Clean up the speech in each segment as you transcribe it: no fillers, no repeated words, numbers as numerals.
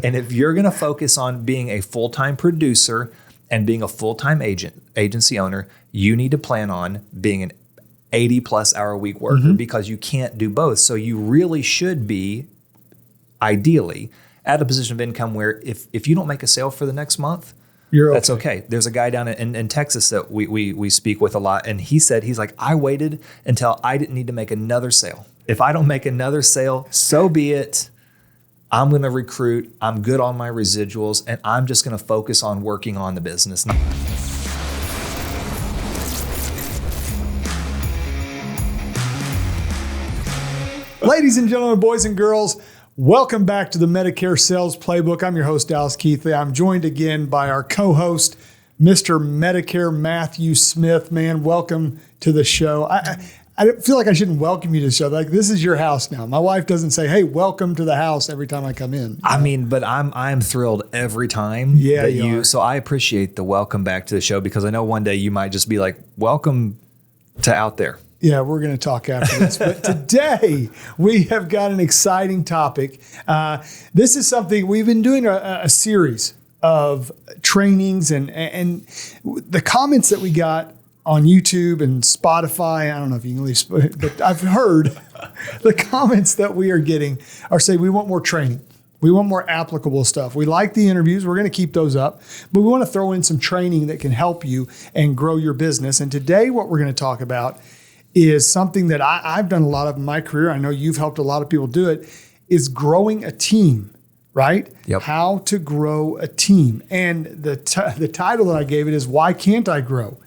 And if you're going to focus on being a full-time producer and being a full-time agency owner, you need to plan on being an 80 plus hour a week worker because you can't do both. So you really should be ideally at a position of income where if you don't make a sale for the next month, that's okay. There's a guy down in Texas that we speak with a lot. And he's like, I waited until I didn't need to make another sale. If I don't make another sale, so be it. I'm going to recruit. I'm good on my residuals, and I'm just going to focus on working on the business. Ladies and gentlemen, boys and girls, welcome back to the Medicare Sales Playbook. I'm your host, Dallas Keithley. I'm joined again by our co-host, Mr. Medicare Matthew Smith. Man, welcome to the show. I feel like I shouldn't welcome you to the show. Like, this is your house now. My wife doesn't say, hey, welcome to the house every time I come in. I mean, but I'm thrilled every time that you. So I appreciate the welcome back to the show because I know one day you might just be like, welcome to out there. Yeah, we're going to talk after this. But today we have got an exciting topic. This is something we've been doing a series of trainings and the comments that we got on YouTube and Spotify. I don't know if you can leave, but I've heard the comments that we are getting are saying we want more training. We want more applicable stuff. We like the interviews. We're going to keep those up, but we want to throw in some training that can help you and grow your business. And today what we're going to talk about is something that I've done a lot of in my career. I know you've helped a lot of people do it, is growing a team, right? Yep. How to grow a team. And the title that I gave it is, Why Can't I Grow?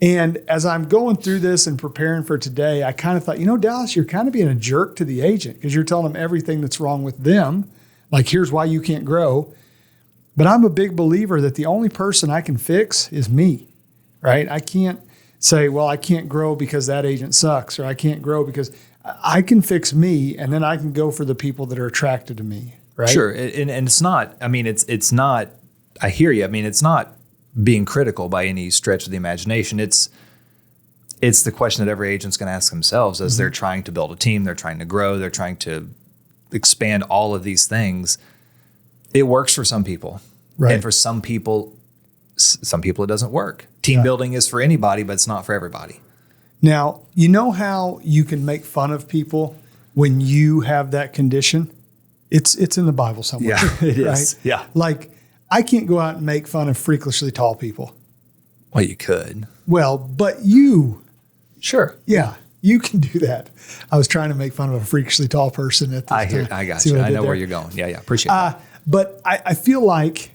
And as I'm going through this and preparing for today, I kind of thought, Dallas, you're kind of being a jerk to the agent because you're telling them everything that's wrong with them. Like, here's why you can't grow. But I'm a big believer that the only person I can fix is me, right? I can't say, well, I can't grow because that agent sucks, or I can't grow because I can fix me, and then I can go for the people that are attracted to me, right? Sure. And it's not, it's not, I hear you. It's not being critical by any stretch of the imagination. It's the question that every agent's going to ask themselves as they're trying to build a team, they're trying to grow, they're trying to expand all of these things. It works for some people. Right. And for some people it doesn't work. Team building is for anybody, but it's not for everybody. Now, you know how you can make fun of people when you have that condition? It's in the Bible somewhere. Yeah, it right? is. Yeah. Like, I can't go out and make fun of freakishly tall people. Well, you could. Well, but you. Sure. Yeah, you can do that. I was trying to make fun of a freakishly tall person at this time. I got you. I know where you're going. Yeah, appreciate that. But I feel like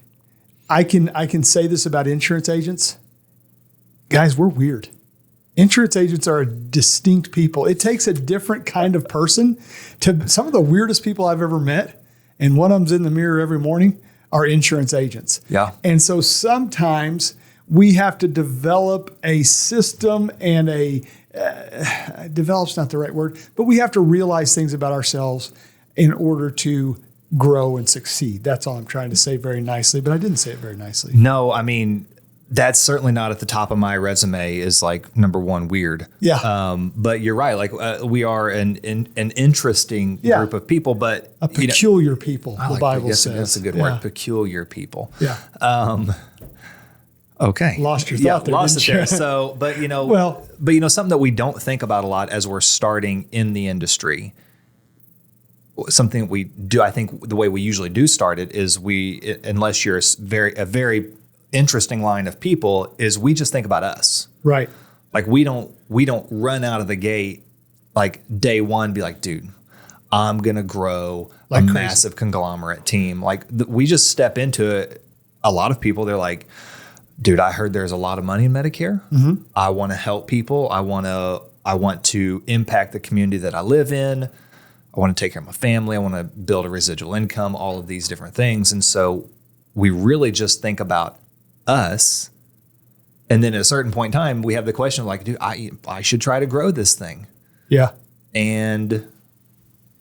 I can say this about insurance agents. Guys, we're weird. Insurance agents are a distinct people. It takes a different kind of person to some of the weirdest people I've ever met. And one of them's in the mirror every morning are insurance agents. Yeah. And so sometimes we have to develop a system and develop's not the right word, but we have to realize things about ourselves in order to grow and succeed. That's all I'm trying to say very nicely, but I didn't say it very nicely. No, that's certainly not at the top of my resume is like number one, weird. Yeah. But you're right. Like we are an interesting group of people, but a peculiar people. The Bible says that's a good word. Peculiar people. Yeah. Okay. Lost your thought there. Lost it there. So, but something that we don't think about a lot as we're starting in the industry. Something that we do, I think the way we usually do start it is unless you're a very interesting line of people, is we just think about us. Right. Like we don't run out of the gate like day one, be like, dude, I'm going to grow like a massive conglomerate team. Like we just step into it. A lot of people, they're like, dude, I heard there's a lot of money in Medicare. Mm-hmm. I want to help people. I want to impact the community that I live in. I want to take care of my family. I want to build a residual income, all of these different things. And so we really just think about us. And then at a certain point in time, we have the question of like, dude, I should try to grow this thing. Yeah. And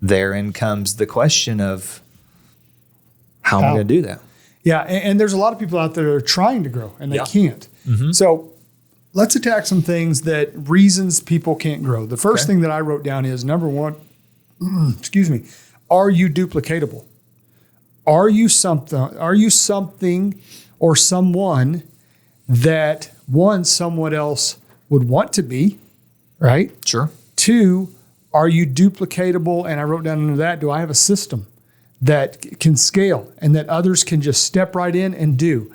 therein comes the question of how am I going to do that? Yeah. And there's a lot of people out there that are trying to grow and they can't. Mm-hmm. So let's attack some things reasons people can't grow. The first thing that I wrote down is number one, are you duplicatable? Are you something or someone that, one, someone else would want to be, right? Sure. 2, are you duplicatable? And I wrote down under that, do I have a system that can scale and that others can just step right in and do?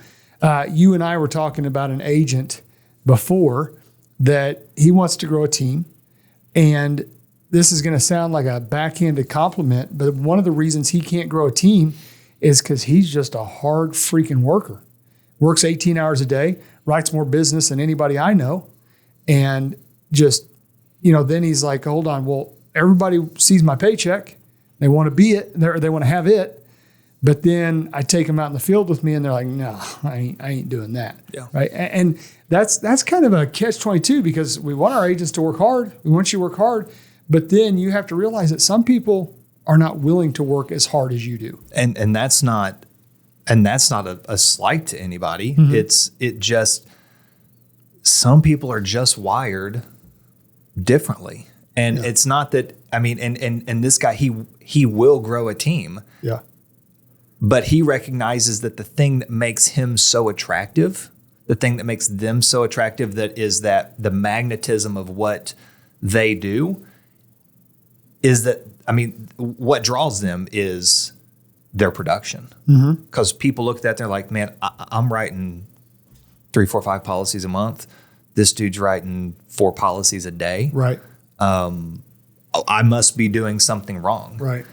You and I were talking about an agent before that he wants to grow a team. And this is going to sound like a backhanded compliment, but one of the reasons he can't grow a team is because he's just a hard freaking worker. Works 18 hours a day, writes more business than anybody I know. And just, then he's like, hold on, well, everybody sees my paycheck. They want to be it. They want to have it. But then I take them out in the field with me and they're like, no, I ain't doing that. Yeah. Right. And that's kind of a catch-22 because we want our agents to work hard. We want you to work hard. But then you have to realize that some people are not willing to work as hard as you do. And that's not a slight to anybody. Mm-hmm. Some people are just wired differently. And it's not that, and this guy, he will grow a team. Yeah. But he recognizes that the thing that makes him so attractive, the thing that makes them so attractive, that is that the magnetism of what they do is that, what draws them is their production. Because people look at that, they're like, man, I'm writing 3, 4, 5 policies a month. This dude's writing 4 policies a day. Right. I must be doing something wrong. Right.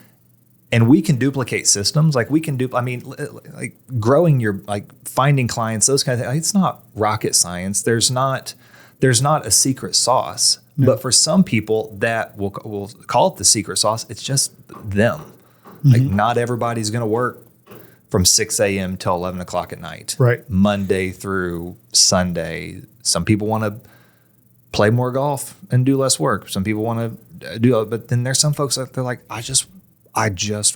And we can duplicate systems. Like we can like growing finding clients, those kind of things. It's not rocket science. There's not a secret sauce. No. But for some people that we'll call it the secret sauce, it's just them. Mm-hmm. Like not everybody's going to work from 6 a.m. till 11 o'clock at night. Right. Monday through Sunday. Some people want to play more golf and do less work. Some people want to do it. But then there's some folks that they're like, I just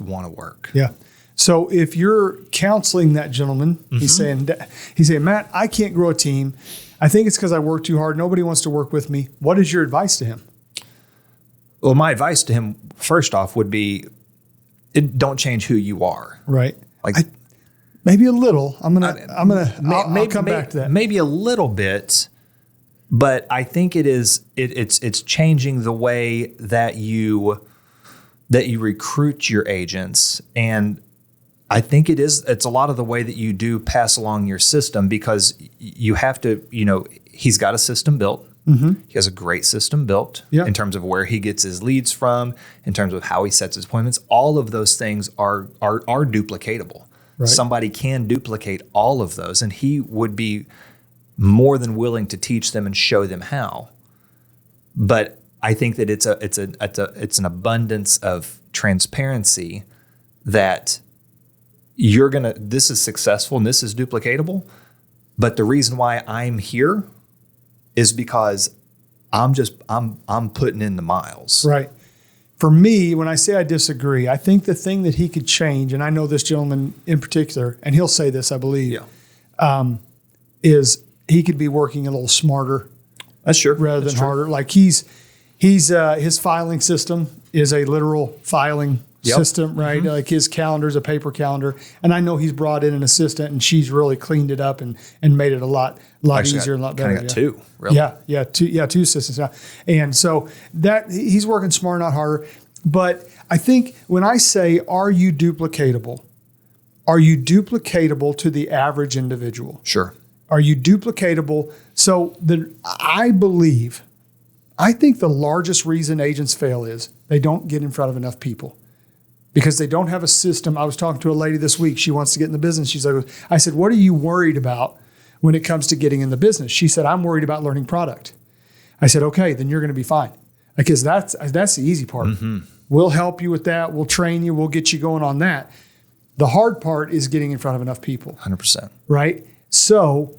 want to work. Yeah. So if you're counseling that gentleman, mm-hmm. he's saying, Matt, I can't grow a team. I think it's because I work too hard. Nobody wants to work with me. What is your advice to him? Well, my advice to him, first off, would be, don't change who you are. Right. Maybe a little. I'll come back to that. Maybe a little bit, but I think it's changing the way that you recruit your agents. And I think it's a lot of the way that you do pass along your system, because you have to, he's got a system built. Mm-hmm. He has a great system built in terms of where he gets his leads from, in terms of how he sets his appointments. All of those things are duplicatable. Right. Somebody can duplicate all of those, and he would be more than willing to teach them and show them how. But I think that it's an abundance of transparency that this is successful and this is duplicatable. But the reason why I'm here is because I'm putting in the miles. Right. For me, when I say I disagree, I think the thing that he could change, and I know this gentleman in particular, and he'll say this, I believe, is he could be working a little smarter. That's true. Rather than harder. Like his filing system is a literal filing system, right? Mm-hmm. Like his calendar is a paper calendar. And I know he's brought in an assistant and she's really cleaned it up and made it a lot easier and a lot better. I got 2, really. Yeah, 2 assistants now. And so that he's working smarter, not harder. But I think when I say, are you duplicatable to the average individual? Sure. Are you duplicatable? So I think the largest reason agents fail is they don't get in front of enough people because they don't have a system. I was talking to a lady this week. She wants to get in the business. She's like, I said, what are you worried about when it comes to getting in the business? She said, I'm worried about learning product. I said, okay, then you're going to be fine. Because that's the easy part. Mm-hmm. We'll help you with that. We'll train you. We'll get you going on that. The hard part is getting in front of enough people. 100%. Right? So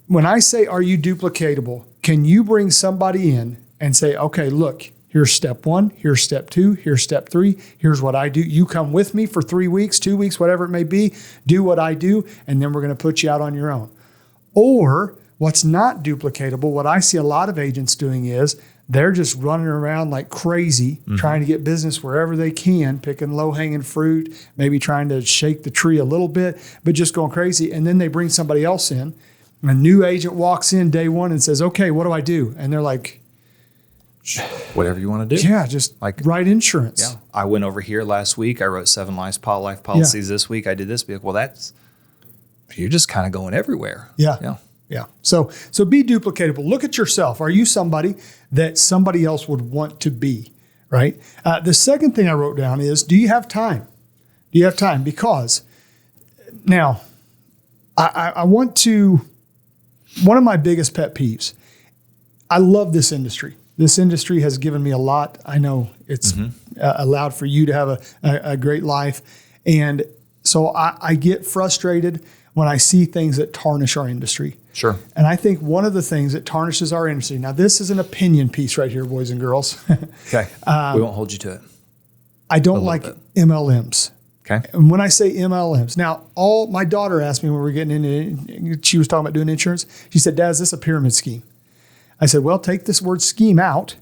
when I say, are you duplicatable, can you bring somebody in and say, okay, look, here's step 1, here's step 2, here's step 3, here's what I do. You come with me for 3 weeks, 2 weeks, whatever it may be, do what I do, and then we're going to put you out on your own. Or what's not duplicatable, what I see a lot of agents doing is they're just running around like crazy, trying to get business wherever they can, picking low-hanging fruit, maybe trying to shake the tree a little bit, but just going crazy. And then they bring somebody else in. A new agent walks in day one and says, okay, what do I do? And they're like, whatever you want to do. yeah, just like write insurance. Yeah. I went over here last week. I wrote 7 life policies this week. I did this. Well, you're just kind of going everywhere. Yeah. So be duplicatable. Look at yourself. Are you somebody that somebody else would want to be, right? The second thing I wrote down is, do you have time? Do you have time? Because now I want to, one of my biggest pet peeves, I love this industry. This industry has given me a lot. I know it's allowed for you to have a great life. And so I get frustrated when I see things that tarnish our industry. Sure. And I think one of the things that tarnishes our industry, now this is an opinion piece right here, boys and girls. Okay. We won't hold you to it. I don't like MLMs. Okay. And when I say MLMs, now my daughter asked me when we were getting into, she was talking about doing insurance. She said, Dad, is this a pyramid scheme? I said, well, take this word scheme out,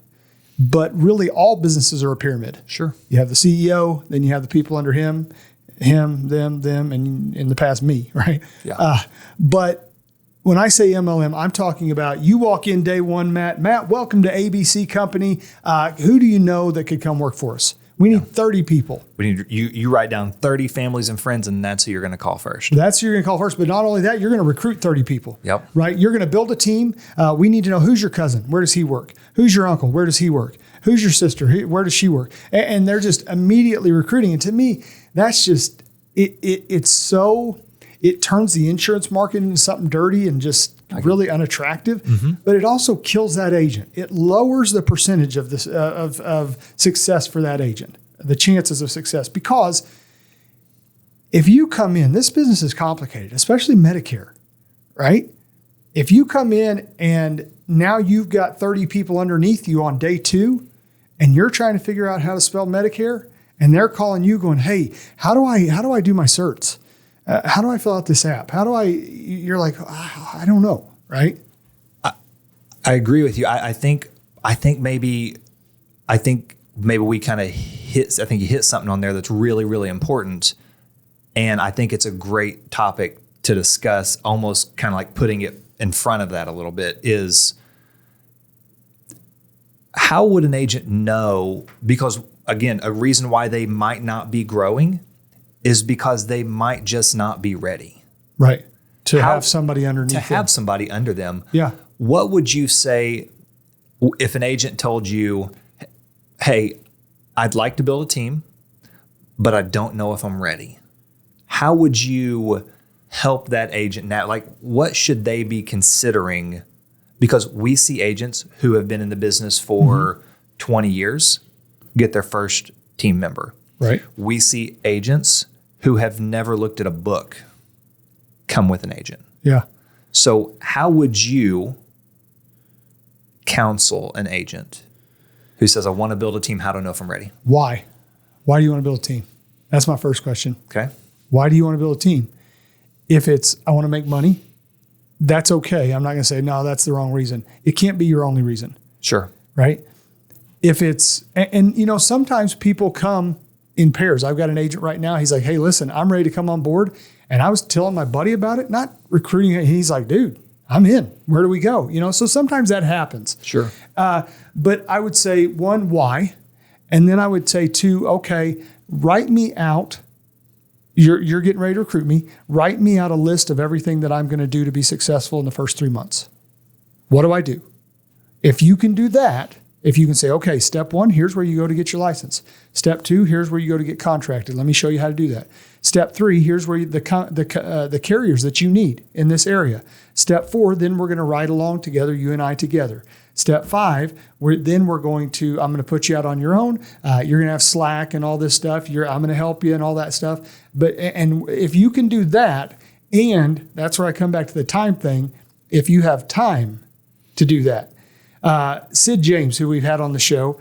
but really all businesses are a pyramid. Sure. You have the CEO, then you have the people under him, them, and in the past me, right? Yeah. But when I say MLM, I'm talking about you walk in day one, Matt, welcome to ABC Company. Who do you know that could come work for us? We need 30 people. We need you write down 30 families and friends, and that's who you're going to call first. That's who you're going to call first. But not only that, you're going to recruit 30 people. Yep. Right? You're going to build a team. We need to know who's your cousin. Where does he work? Who's your uncle? Where does he work? Who's your sister? Where does she work? And they're just immediately recruiting. And to me, that's just, it's so, it turns the insurance market into something dirty and just really unattractive. But it also kills that agent. It lowers the percentage of this of success for that agent, the chances of success. Because if you come in, this business is complicated, especially Medicare, right? If you come in and now you've got 30 people underneath you on day 2, and you're trying to figure out how to spell Medicare, and they're calling you going, hey, how do I do my certs? How do I fill out this app? You're like, I don't know, right? I agree with you. I think maybe we kind of I think you hit something on there that's really, really important. And I think it's a great topic to discuss, almost kind of like putting it in front of that a little bit, is how would an agent know? Because again, a reason why they might not be growing is because they might just not be ready. Right. To have somebody underneath them. To have somebody under them. Yeah. What would you say if an agent told you, hey, I'd like to build a team, but I don't know if I'm ready? How would you help that agent now? Like, what should they be considering? Because we see agents who have been in the business for 20 years get their first team member. Right. We see agents who have never looked at a book come with an agent. Yeah. So how would you counsel an agent who says, I want to build a team, how do I know if I'm ready? Why? Why do you want to build a team? That's my first question. Okay. Why do you want to build a team? If it's, I want to make money, that's okay. I'm not going to say, no, that's the wrong reason. It can't be your only reason. Sure. Right? If it's, and you know, sometimes people come in pairs. I've got an agent right now. He's like, hey, listen, I'm ready to come on board. And I was telling my buddy about it, not recruiting it. He's like, dude, I'm in. Where do we go? You know, so sometimes that happens. Sure. But I would say, 1, why? And then I would say 2, okay, write me out. You're getting ready to recruit me. Write me out a list of everything that I'm going to do to be successful in the first 3 months. What do I do? If you can do that, if you can say, okay, step 1, here's where you go to get your license. Step 2, here's where you go to get contracted. Let me show you how to do that. Step 3, here's where the carriers that you need in this area. Step 4, then we're going to ride along together, you and I together. Step 5, I'm going to put you out on your own. You're going to have Slack and all this stuff. I'm going to help you and all that stuff. And if you can do that, and that's where I come back to the time thing, if you have time to do that. Sid James, who we've had on the show,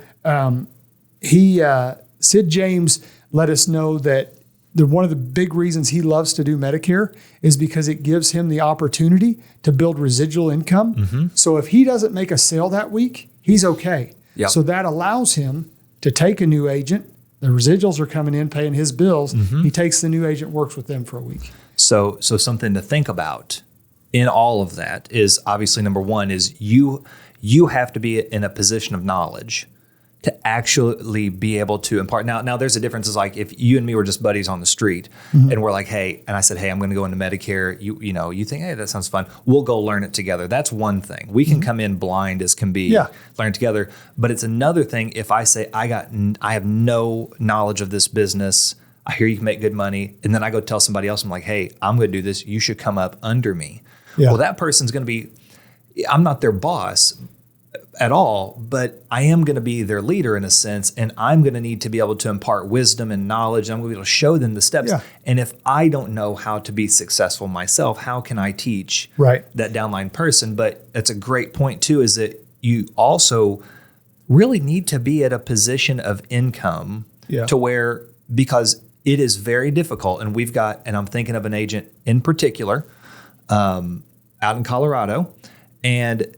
Sid James let us know that one of the big reasons he loves to do Medicare is because it gives him the opportunity to build residual income. So if he doesn't make a sale that week, he's okay. Yep. So that allows him to take a new agent. The residuals are coming in, paying his bills. He takes the new agent, works with them for a week. So something to think about in all of that is obviously number one is you have to be in a position of knowledge to actually be able to impart. Now there's a difference. Is like if you and me were just buddies on the street and we're like, hey, and I said, hey, I'm going to go into Medicare. You think, hey, that sounds fun. We'll go learn it together. That's one thing. We can come in blind as can be, learn together. But it's another thing if I say I have no knowledge of this business. I hear you can make good money, and then I go tell somebody else. I'm like, hey, I'm going to do this. You should come up under me. Yeah. Well, that person's going to be. I'm not their boss at all, but I am going to be their leader in a sense, and I'm going to need to be able to impart wisdom and knowledge. I'm going to be able to show them the steps. Yeah. And if I don't know how to be successful myself, how can I teach that downline person? But that's a great point too, is that you also really need to be at a position of income to where, because it is very difficult. And and I'm thinking of an agent in particular out in Colorado, and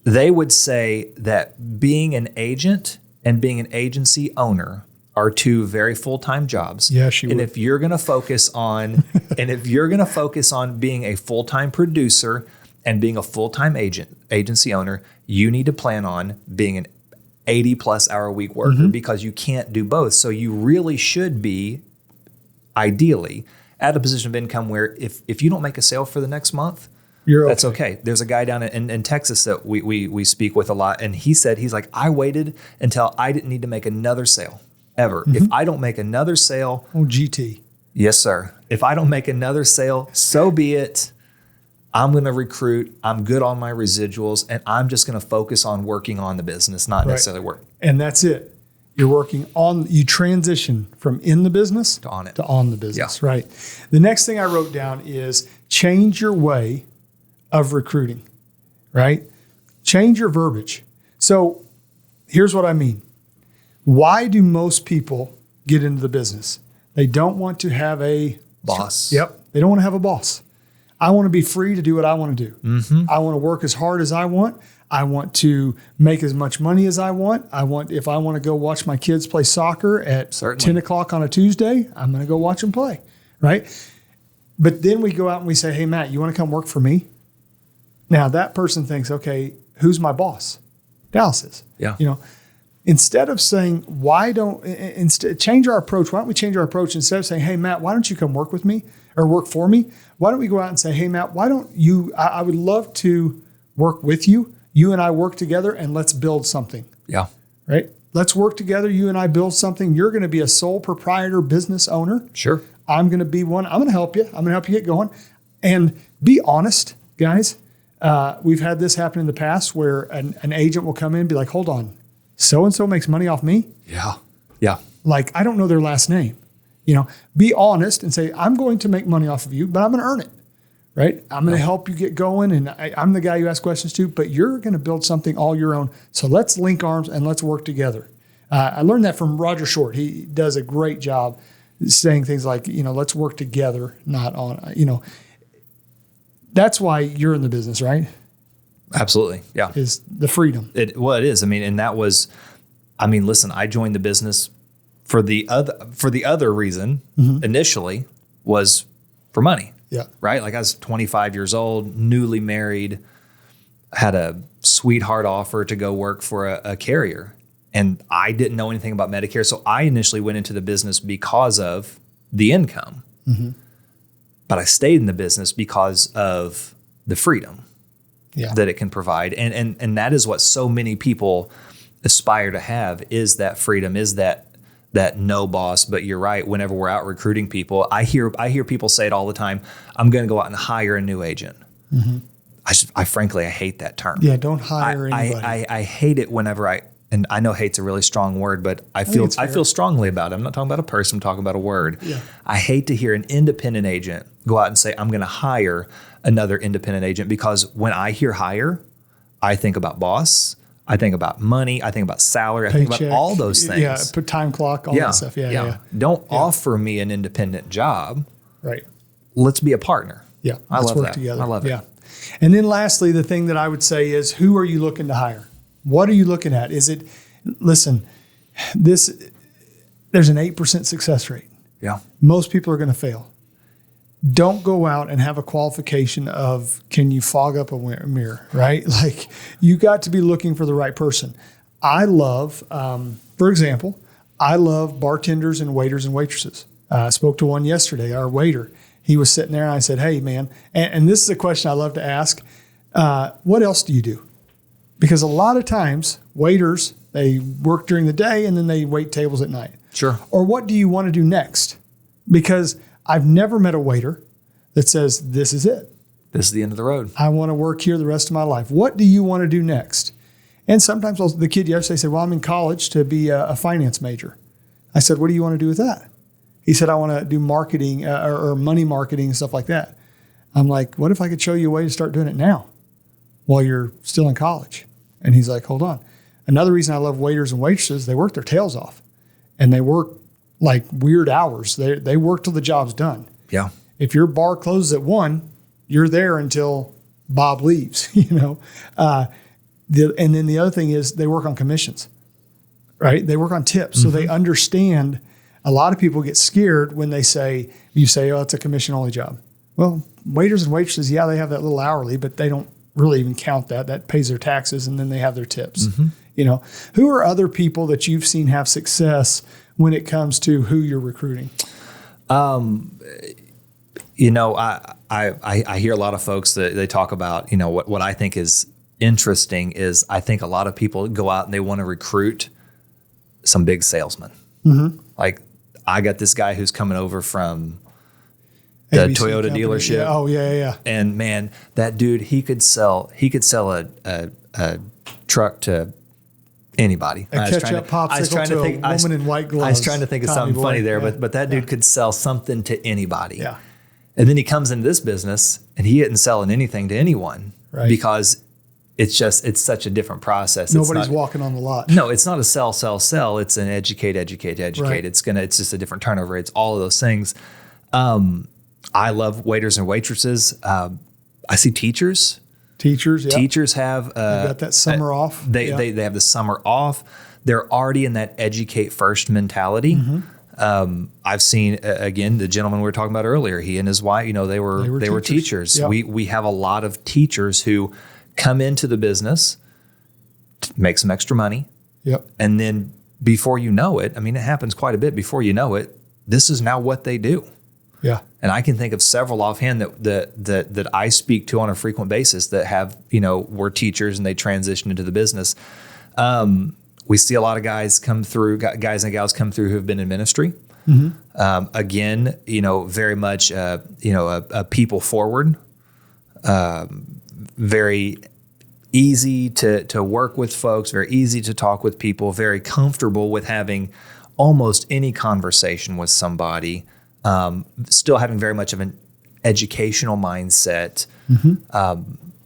they would say that being an agent and being an agency owner are two very full-time jobs. Yes, you would. And if you're going to focus on, being a full-time producer and being a full-time agency owner, you need to plan on being an 80+ hour a week worker because you can't do both. So you really should be ideally at a position of income where if you don't make a sale for the next month, that's okay. There's a guy down in Texas that we speak with a lot, and he's like, I waited until I didn't need to make another sale ever. If I don't make another sale, GT. Yes, sir. If I don't make another sale, so be it. I'm going to recruit. I'm good on my residuals, and I'm just going to focus on working on the business, not necessarily work. And that's it. You're working on. You transition from in the business to on it to on the business. Yeah. Right. The next thing I wrote down is change your way of recruiting, right? Change your verbiage. So here's what I mean. Why do most people get into the business? They don't want to have a boss. Yep. They don't want to have a boss. I want to be free to do what I want to do. I want to work as hard as I want. I want to make as much money as I want. If I want to go watch my kids play soccer at 10 o'clock on a Tuesday, I'm going to go watch them play, right? But then we go out and we say, hey, Matt, you want to come work for me? Now that person thinks, okay, who's my boss? Dallas is. Yeah. Instead of saying, change our approach. Why don't we change our approach instead of saying, hey, Matt, why don't you come work with me or work for me? Why don't we go out and say, hey, Matt, why don't you, I would love to work with you. You and I work together and let's build something. Yeah. Right? Let's work together. You and I build something. You're going to be a sole proprietor business owner. Sure. I'm going to be one. I'm going to help you. I'm going to help you get going. And be honest, guys. We've had this happen in the past where an agent will come in and be like, hold on, so-and-so makes money off me? Yeah. Yeah. Like, I don't know their last name. Be honest and say, I'm going to make money off of you, but I'm going to earn it, right? I'm going to help you get going, and I'm the guy you ask questions to, but you're going to build something all your own. So let's link arms and let's work together. I learned that from Roger Short. He does a great job saying things like, let's work together, not on, That's why you're in the business, right? Absolutely. Yeah. Is the freedom. It is. And that was, listen, I joined the business for the other reason initially was for money. Yeah. Right. Like I was 25 years old, newly married, had a sweetheart offer to go work for a carrier. And I didn't know anything about Medicare. So I initially went into the business because of the income. But I stayed in the business because of the freedom that it can provide. And that is what so many people aspire to have, is that freedom, is that no boss. But you're right. Whenever we're out recruiting people, I hear people say it all the time. I'm going to go out and hire a new agent. I frankly hate that term. Yeah. Don't hire anybody. I hate it whenever and I know hate's a really strong word, but I feel strongly about it. I'm not talking about a person, I'm talking about a word. Yeah. I hate to hear an independent agent go out and say, I'm going to hire another independent agent, because when I hear hire, I think about boss, I think about money, I think about salary, I think about all those things. Yeah, put time clock, all that stuff. Yeah. Don't offer me an independent job. Right. Let's be a partner. Yeah. I love work that. together. I love it. Yeah. And then lastly, the thing that I would say is, who are you looking to hire? What are you looking at? Listen, there's an 8% success rate. Yeah. Most people are going to fail. Don't go out and have a qualification of, can you fog up a mirror, right? Like, you got to be looking for the right person. I love, for example, I love bartenders and waiters and waitresses. I spoke to one yesterday, our waiter. He was sitting there and I said, hey, man, and this is a question I love to ask. What else do you do? Because a lot of times waiters, they work during the day and then they wait tables at night. Sure. Or what do you want to do next? Because I've never met a waiter that says, this is it. This is the end of the road. I want to work here the rest of my life. What do you want to do next? And sometimes the kid yesterday said, well, I'm in college to be a finance major. I said, what do you want to do with that? He said, I want to do marketing or money marketing and stuff like that. I'm like, what if I could show you a way to start doing it now while you're still in college? And he's like, hold on. Another reason I love waiters and waitresses, they work their tails off and they work like weird hours. They work till the job's done. Yeah. If your bar closes at 1, you're there until Bob leaves, you know. And then the other thing is they work on commissions, right? They work on tips. So they understand. A lot of people get scared when you say, oh, it's a commission only job. Well, waiters and waitresses, yeah, they have that little hourly, but they don't really even count that. That pays their taxes and then they have their tips. You know, who are other people that you've seen have success when it comes to who you're recruiting? You know, I hear a lot of folks that they talk about, you know, what I think is interesting is I think a lot of people go out and they want to recruit some big salesmen. Like, I got this guy who's coming over from the ABC Toyota company. dealership. Yeah. Oh, yeah. And man, that dude, he could sell a truck to anybody. A ketchup popsicle to a woman in white gloves. I was trying to think of something funny there, yeah. but that dude could sell something to anybody. Yeah. And then he comes into this business and he isn't selling anything to anyone, right? Because it's such a different process. Nobody's walking on the lot. No, it's not a sell. It's an educate. Right. It's just a different turnover. It's all of those things. I love waiters and waitresses. I see teachers. Teachers, yeah. Teachers have they got that summer off. They have the summer off. They're already in that educate first mentality. I've seen again the gentleman we were talking about earlier. He and his wife, you know, they were teachers. Yep. We have a lot of teachers who come into the business, make some extra money, and then before you know it, I mean, it happens quite a bit. Before you know it, this is now what they do. Yeah. And I can think of several offhand that I speak to on a frequent basis that have, you know, were teachers and they transitioned into the business. We see a lot of guys and gals come through who have been in ministry. Again, you know, very much, a people forward, very easy to work with folks, very easy to talk with people, very comfortable with having almost any conversation with somebody. Still having very much of an educational mindset.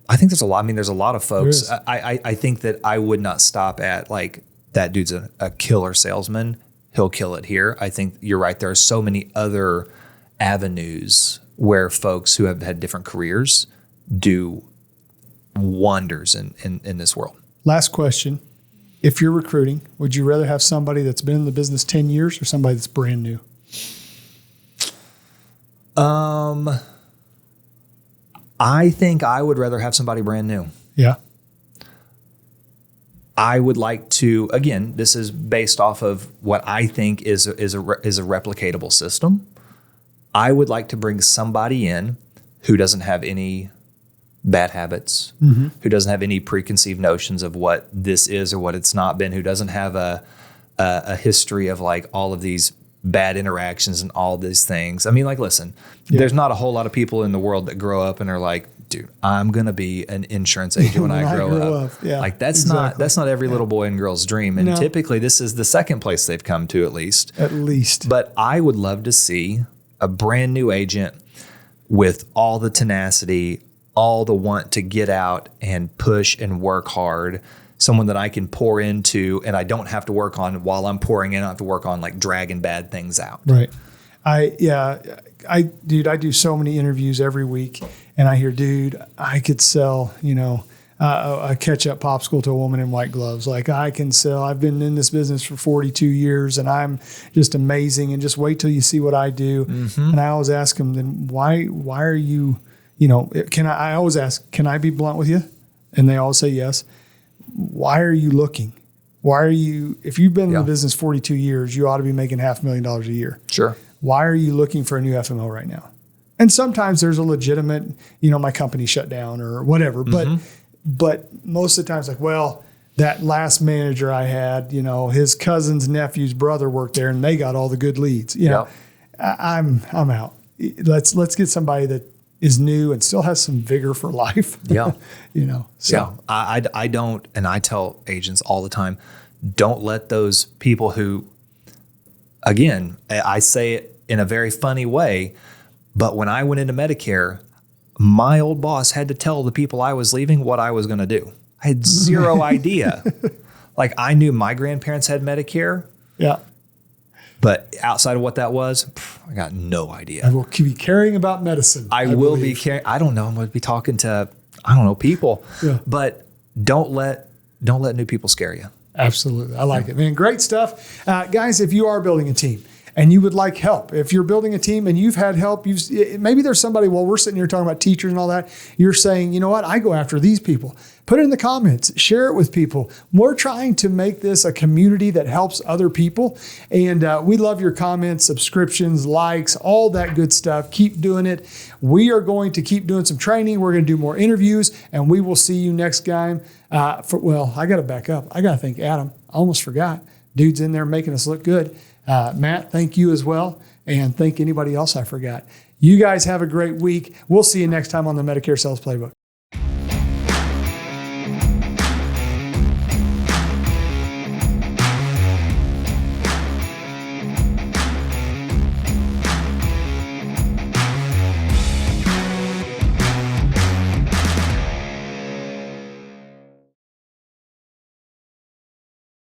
I think there's a lot. I mean, there's a lot of folks. I think that I would not stop at like that dude's a killer salesman. He'll kill it here. I think you're right. There are so many other avenues where folks who have had different careers do wonders in this world. Last question. If you're recruiting, would you rather have somebody that's been in the business 10 years or somebody that's brand new? I think I would rather have somebody brand new. Yeah. I would like to, again, this is based off of what I think is a replicatable system. I would like to bring somebody in who doesn't have any bad habits, who doesn't have any preconceived notions of what this is or what it's not been, who doesn't have a history of like all of these bad interactions and all these things. I mean, like, listen, there's not a whole lot of people in the world that grow up and are like, dude, I'm going to be an insurance agent when I grow up. Yeah, like that's not every little boy and girl's dream. And typically this is the second place they've come to at least. But I would love to see a brand new agent with all the tenacity, all the want to get out and push and work hard. Someone that I can pour into and I don't have to work on while I'm pouring in. I don't have to work on like dragging bad things out. Right. I do so many interviews every week and I hear, dude, I could sell, a ketchup popsicle to a woman in white gloves. Like, I can sell. I've been in this business for 42 years, and I'm just amazing. And just wait till you see what I do. And I always ask them, then why are you? I always ask, can I be blunt with you? And they all say yes. Why are you looking? Why are you? If you've been in the business 42 years, you ought to be making $500,000 a year. Sure. Why are you looking for a new FMO right now? And sometimes there's a legitimate, my company shut down or whatever. But most of the time it's like, well, that last manager I had, his cousin's nephew's brother worked there and they got all the good leads. I'm out. Let's get somebody that is new and still has some vigor for life. Yeah. So. Yeah. I don't, and I tell agents all the time, don't let those people who, again, I say it in a very funny way, but when I went into Medicare, my old boss had to tell the people I was leaving what I was going to do. I had zero idea. Like, I knew my grandparents had Medicare. Yeah. But outside of what that was, I got no idea. I will be caring about medicine. I will be caring. I don't know. I'm going to be talking to, people. Yeah. But don't let new people scare you. Absolutely. I like it, man. Great stuff. Guys, if you are building a team and you would like help, if you're building a team and you've had help, maybe there's somebody, while we're sitting here talking about teachers and all that, you're saying, you know what, I go after these people. Put it in the comments, share it with people. We're trying to make this a community that helps other people. And we love your comments, subscriptions, likes, all that good stuff. Keep doing it. We are going to keep doing some training. We're going to do more interviews, and we will see you next time. I got to back up. I got to thank Adam. I almost forgot. Dude's in there making us look good. Matt, thank you as well. And thank anybody else I forgot. You guys have a great week. We'll see you next time on the Medicare Sales Playbook.